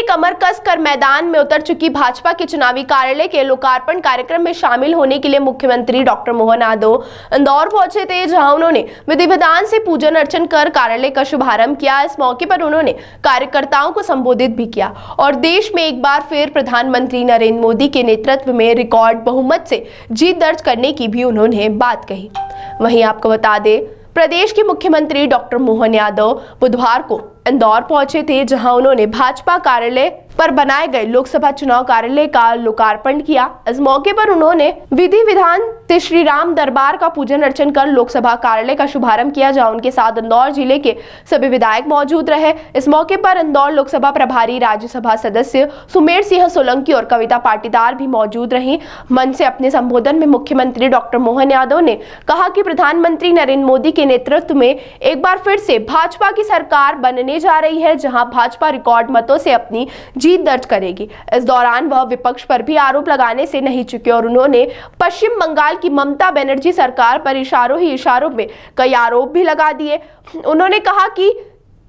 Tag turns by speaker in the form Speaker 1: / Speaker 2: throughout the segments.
Speaker 1: कमर कसकर मैदान में उतर चुकी भाजपा के चुनावी कार्यालय के लोकार्पण कार्यक्रम में शामिल होने के लिए मुख्यमंत्री डॉक्टर मोहन यादव इंदौर पहुंचे थे, जहां उन्होंने विधि विधान से पूजन अर्चन कर कार्यालय का शुभारंभ किया। इस मौके पर उन्होंने कार्यकर्ताओं को संबोधित भी किया और देश में एक बार फिर प्रधानमंत्री नरेंद्र मोदी के नेतृत्व में रिकॉर्ड बहुमत से जीत दर्ज करने की भी उन्होंने बात कही। वहीं आपको बता दें, प्रदेश के मुख्यमंत्री डॉक्टर मोहन यादव बुधवार को इंदौर पहुंचे थे, जहां उन्होंने भाजपा कार्यालय पर बनाए गए लोकसभा चुनाव कार्यालय का लोकार्पण किया। इस मौके पर उन्होंने विधि विधान से श्री राम दरबार का पूजन अर्चन कर लोकसभा कार्यालय का शुभारंभ किया, जहां उनके साथ इंदौर जिले के सभी विधायक मौजूद रहे। इस मौके पर इंदौर लोकसभा प्रभारी राज्यसभा सदस्य सुमेर सिंह सोलंकी और कविता पाटीदार भी मौजूद रही। मंच से अपने संबोधन में मुख्यमंत्री डॉक्टर मोहन यादव ने कहा कि प्रधानमंत्री नरेंद्र मोदी के नेतृत्व में एक बार फिर से भाजपा की सरकार बनने जा रही है, जहां भाजपा रिकॉर्ड मतों से अपनी जीत दर्ज करेगी। इस दौरान वह विपक्ष पर भी आरोप लगाने से नहीं चुके और उन्होंने पश्चिम बंगाल की ममता बनर्जी सरकार पर इशारों ही इशारों में कई आरोप भी लगा दिए। उन्होंने कहा कि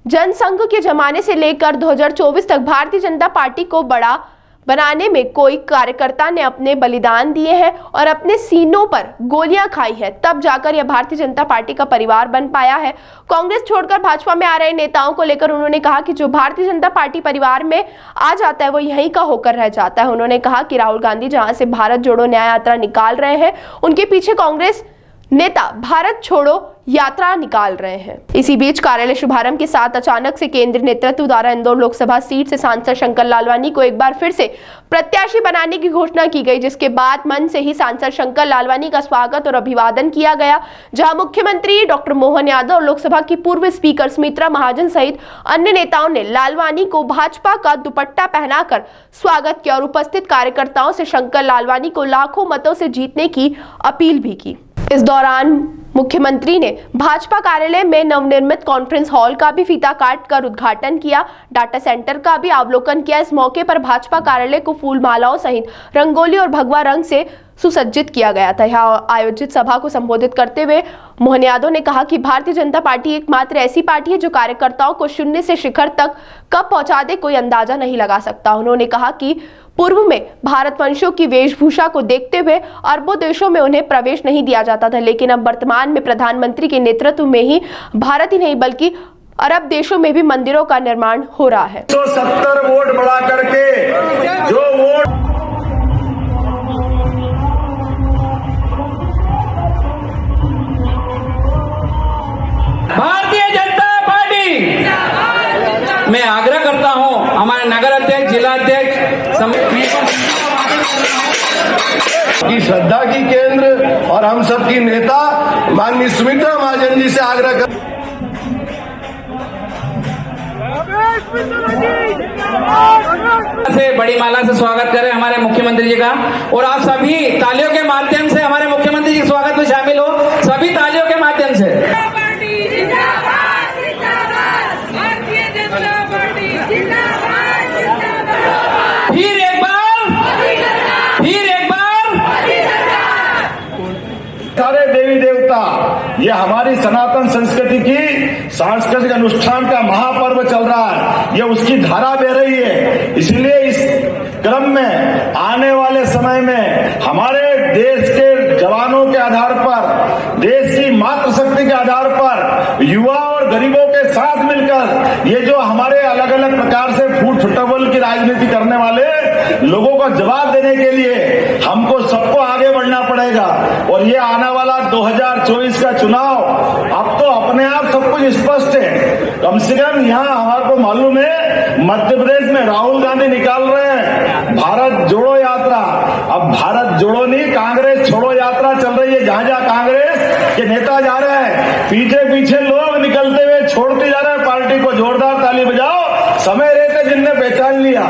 Speaker 1: जनसंघ के जमाने से लेकर 2024 तक भारतीय जनता पार्टी को बड़ा बनाने में कोई कार्यकर्ता ने अपने बलिदान दिए हैं और अपने सीनों पर गोलियां खाई हैं, तब जाकर यह भारतीय जनता पार्टी का परिवार बन पाया है। कांग्रेस छोड़कर भाजपा में आ रहे नेताओं को लेकर उन्होंने कहा कि जो भारतीय जनता पार्टी परिवार में आ जाता है वो यहीं का होकर रह जाता है। उन्होंने कहा कि राहुल गांधी जहां से भारत जोड़ो न्याय यात्रा निकाल रहे हैं, उनके पीछे कांग्रेस नेता भारत छोड़ो यात्रा निकाल रहे हैं। इसी बीच कार्यालय शुभारंभ के साथ अचानक से केंद्रीय नेतृत्व द्वारा इंदौर लोकसभा सीट से सांसद शंकर लालवानी को एक बार फिर से प्रत्याशी बनाने की घोषणा की गई, जिसके बाद मन से ही सांसद शंकर लालवानी का स्वागत और अभिवादन किया गया, जहां मुख्यमंत्री डॉक्टर मोहन यादव और लोकसभा की पूर्व स्पीकर सुमित्रा महाजन सहित अन्य नेताओं ने लालवानी को भाजपा का दुपट्टा पहनाकर स्वागत किया और उपस्थित कार्यकर्ताओं से शंकर लालवानी को लाखों मतों से जीतने की अपील भी की। इस दौरान मुख्यमंत्री ने भाजपा कार्यालय में नवनिर्मित कॉन्फ्रेंस हॉल का भी फीता काट कर उद्घाटन किया, डाटा सेंटर का भी अवलोकन किया। इस मौके पर भाजपा कार्यालय को फूल मालाओं सहित रंगोली और भगवा रंग से सुसज्जित किया गया था। यहाँ आयोजित सभा को संबोधित करते हुए मोहन यादव ने कहा कि भारतीय जनता पार्टी एकमात्र ऐसी पार्टी है जो कार्यकर्ताओं को शून्य से शिखर तक कब पहुंचा दे, कोई अंदाजा नहीं लगा सकता। उन्होंने कहा कि पूर्व में भारतवंशियों की वेशभूषा को देखते हुए अरबों देशों में उन्हें प्रवेश नहीं दिया जाता था, लेकिन अब वर्तमान में प्रधानमंत्री के नेतृत्व में ही भारत ही नहीं बल्कि अरब देशों में भी मंदिरों का निर्माण हो रहा है।
Speaker 2: 170 वोट बढ़ा करके जो वोट
Speaker 3: भारतीय जनता पार्टी, मैं आग्रह करता हूं हमारे नगर अध्यक्ष, जिला अध्यक्ष
Speaker 2: की श्रद्धा की केंद्र और हम सब की नेता माननीय सुमित्रा महाजन जी से आग्रह कर
Speaker 3: से बड़ी माला से स्वागत करें हमारे मुख्यमंत्री जी का, और आप सभी तालियों के माध्यम से हमारे मुख्यमंत्री जी के स्वागत में शामिल हो, सभी तालियों के माध्यम से।
Speaker 2: सारे देवी देवता, ये हमारी सनातन संस्कृति की सांस्कृतिक अनुष्ठान का महापर्व चल रहा है, ये उसकी धारा बह रही है। इसलिए इस क्रम में आने वाले समय में हमारे देश के जवानों के आधार पर, देश की मातृशक्ति के आधार पर युवा और गरीबों के साथ मिलकर ये जो हमारे अलग अलग प्रकार से फूट फुटबॉल की राजनीति करने वाले लोगों का जवाब देने के लिए हमको सबको आगे बढ़ना पड़ेगा। और ये आने वाला 2024 का चुनाव अब तो अपने आप सब कुछ स्पष्ट है। कम से कम यहाँ हमारे को मालूम है मध्य प्रदेश में राहुल गांधी निकाल रहे हैं भारत जोड़ो यात्रा। अब भारत जोड़ो नहीं, कांग्रेस छोड़ो यात्रा चल रही है। जहां जहां कांग्रेस के नेता जा रहे हैं, पीछे पीछे लोग निकलते हुए छोड़ते जा रहे हैं पार्टी को। जोरदार ताली बजाओ। समय रहते जिनने पहचान लिया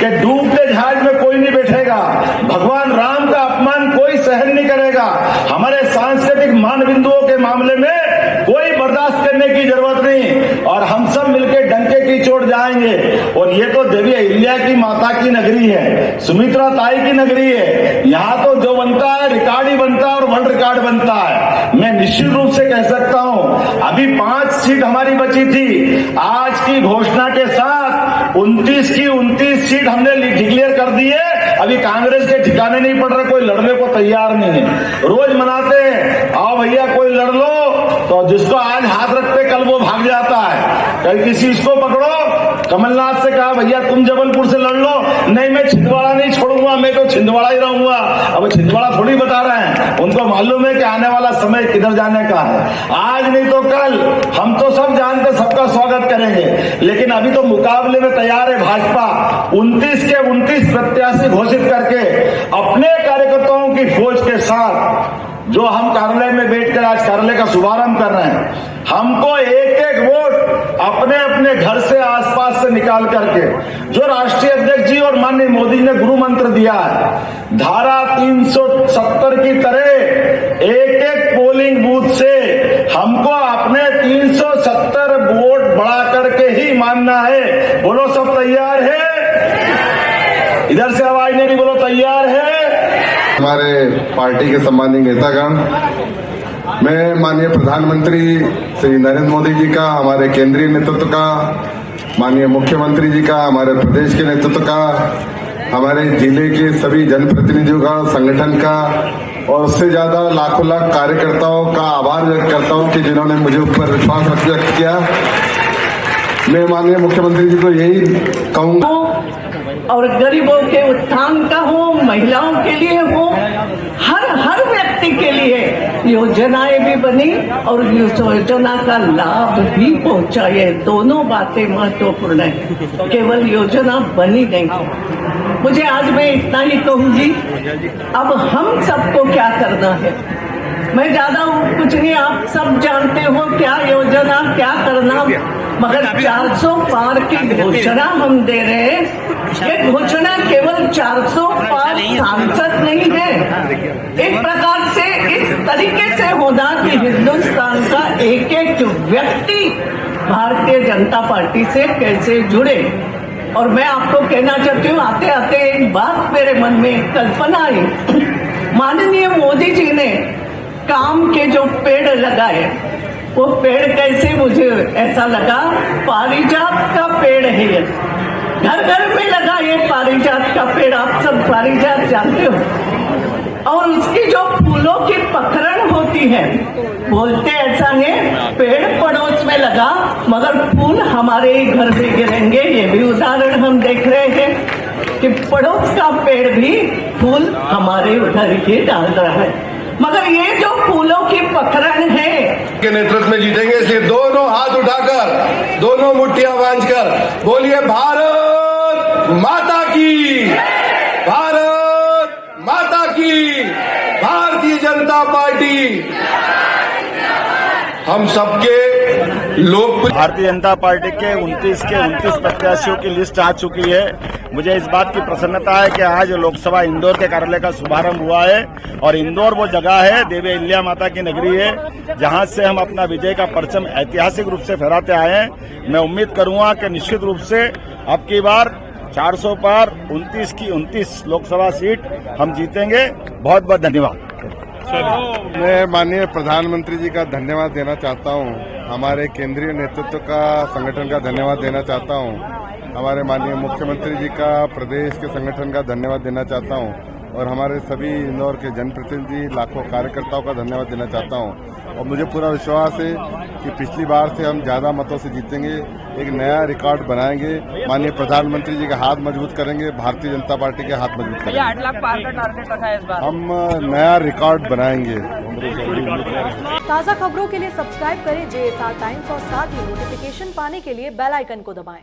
Speaker 2: कि डूबते जहाज में कोई नहीं बैठेगा, भगवान राम का अपमान कोई सहन नहीं करेगा, हमारे सांस्कृतिक मान बिंदुओं के मामले में कोई बर्दाश्त करने की जरूरत नहीं, और हम सब मिलकर डंके की चोट जाएंगे। और ये तो देवी अहिल्या की माता की नगरी है, सुमित्रा ताई की नगरी है। यहाँ तो जो बनता है रिकॉर्ड ही बनता है और वर्ल्ड रिकॉर्ड बनता है। मैं निश्चित रूप से कह सकता हूँ अभी 5 सीट हमारी बची थी, आज की घोषणा के साथ 29 की 29 सीट हमने डिक्लेयर कर दी है। अभी कांग्रेस के ठिकाने नहीं पड़ रहे, कोई लड़ने को तैयार नहीं है। रोज मनाते हैं, आओ भैया कोई लड़ लो, तो जिसको आज हाथ रखते कल वो भाग जाता है। कल किसी इसको पकड़ो, कमलनाथ से कहा भैया तुम जबलपुर से लड़ लो, नहीं मैं छिंदवाड़ा नहीं छोड़ूंगा, मैं तो छिंदवाड़ा ही रहूंगा। अब छिंदवाड़ा थोड़ी बता रहे हैं, उनको मालूम है कि आने वाला समय किधर जाने का है। आज नहीं तो कल हम तो सब जानते, सबका स्वागत करेंगे, लेकिन अभी तो मुकाबले में तैयार है भाजपा। 29 के 29 प्रत्याशी घोषित करके अपने कार्यकर्ताओं की फौज के साथ जो हम कार्यालय में बैठकर आज कार्यालय का शुभारंभ कर रहे हैं, हमको एक एक वोट अपने अपने घर से आसपास से निकाल करके, जो राष्ट्रीय अध्यक्ष जी और माननीय मोदी जी ने गुरु मंत्र दिया है, धारा 370 की तरह एक एक पोलिंग बूथ से हमको अपने 370 वोट बढ़ा करके ही मानना है। बोलो सब तैयार है? इधर से आवाज नहीं, बोलो तैयार है?
Speaker 4: हमारे पार्टी के सम्मानीय नेतागण, मैं माननीय प्रधानमंत्री श्री नरेंद्र मोदी जी का, हमारे केंद्रीय नेतृत्व का, माननीय मुख्यमंत्री जी का, हमारे प्रदेश के नेतृत्व का, हमारे जिले के सभी जनप्रतिनिधियों का, संगठन का और उससे ज्यादा लाखों लाख कार्यकर्ताओं का आभार व्यक्त करता हूं कि जिन्होंने मुझे ऊपर विश्वास व्यक्त किया। मैं माननीय मुख्यमंत्री जी को यही कहूंगा,
Speaker 5: और गरीबों के उत्थान का हो, महिलाओं के लिए हो, हर व्यक्ति के लिए योजनाएं भी बनी और योजना का लाभ भी पहुंचा। ये दोनों बातें महत्वपूर्ण है, केवल योजना बनी नहीं। मुझे आज मैं इतना ही कहूंगी, अब हम सबको क्या करना है, मैं ज्यादा कुछ नहीं, आप सब जानते हो क्या योजना क्या करना, मगर 400 पार की घोषणा हम दे रहे हैं। ये घोषणा केवल 400 पार सांसद नहीं है, एक प्रकार से इस तरीके से होना कि हिंदुस्तान का एक एक व्यक्ति भारतीय जनता पार्टी से कैसे जुड़े। और मैं आपको कहना चाहती हूँ, आते आते एक बात मेरे मन में कल्पना आई, माननीय मोदी जी ने काम के जो पेड़ लगाए, वो पेड़ कैसे, मुझे ऐसा लगा पारिजात का पेड़ है ये, घर घर में लगा ये पारिजात का पेड़, आप सब पारिजात जानते हो, और उसकी जो फूलों की पखरण होती है, बोलते ऐसा है पेड़ पड़ोस में लगा मगर फूल हमारे ही घर में गिरेंगे। ये भी उदाहरण हम देख रहे हैं कि पड़ोस का पेड़ भी फूल हमारे घर ही डाल रहा है, मगर ये जो फूलों की पखरण है
Speaker 4: के नेतृत्व में जीतेंगे। इसलिए दोनों हाथ उठाकर, दोनों मुट्ठियां बांधकर बोलिए भारत माता की, भारत माता की, भारतीय जनता पार्टी हम सबके लोग।
Speaker 2: भारतीय जनता पार्टी के 29 के 29 प्रत्याशियों की लिस्ट आ चुकी है। मुझे इस बात की प्रसन्नता है कि आज लोकसभा इंदौर के कार्यालय का शुभारंभ हुआ है, और इंदौर वो जगह है, देवी अहिल्या माता की नगरी है, जहां से हम अपना विजय का परचम ऐतिहासिक रूप से फहराते आए हैं। मैं उम्मीद करूंगा कि निश्चित रूप से अब की बार 400 पार 29 की 29 लोकसभा सीट हम जीतेंगे। बहुत बहुत धन्यवाद।
Speaker 4: मैं माननीय प्रधानमंत्री जी का धन्यवाद देना चाहता हूं, हमारे केंद्रीय नेतृत्व का, संगठन का धन्यवाद देना चाहता हूं, हमारे माननीय मुख्यमंत्री जी का, प्रदेश के संगठन का धन्यवाद देना चाहता हूं, और हमारे सभी इंदौर के जनप्रतिनिधि, लाखों कार्यकर्ताओं का धन्यवाद देना चाहता हूं। और मुझे पूरा विश्वास है कि पिछली बार से हम ज्यादा मतों से जीतेंगे, एक नया रिकॉर्ड बनाएंगे, माननीय प्रधानमंत्री जी का हाथ मजबूत करेंगे, भारतीय जनता पार्टी के हाथ मजबूत करेंगे।
Speaker 6: 8 लाख पार का टारगेट रखा है इस बार,
Speaker 4: हम नया रिकॉर्ड बनाएंगे।
Speaker 7: ताज़ा खबरों के लिए सब्सक्राइब करें JSR टाइम्स और साथ ही नोटिफिकेशन पाने के लिए बेल आइकन को दबाएं।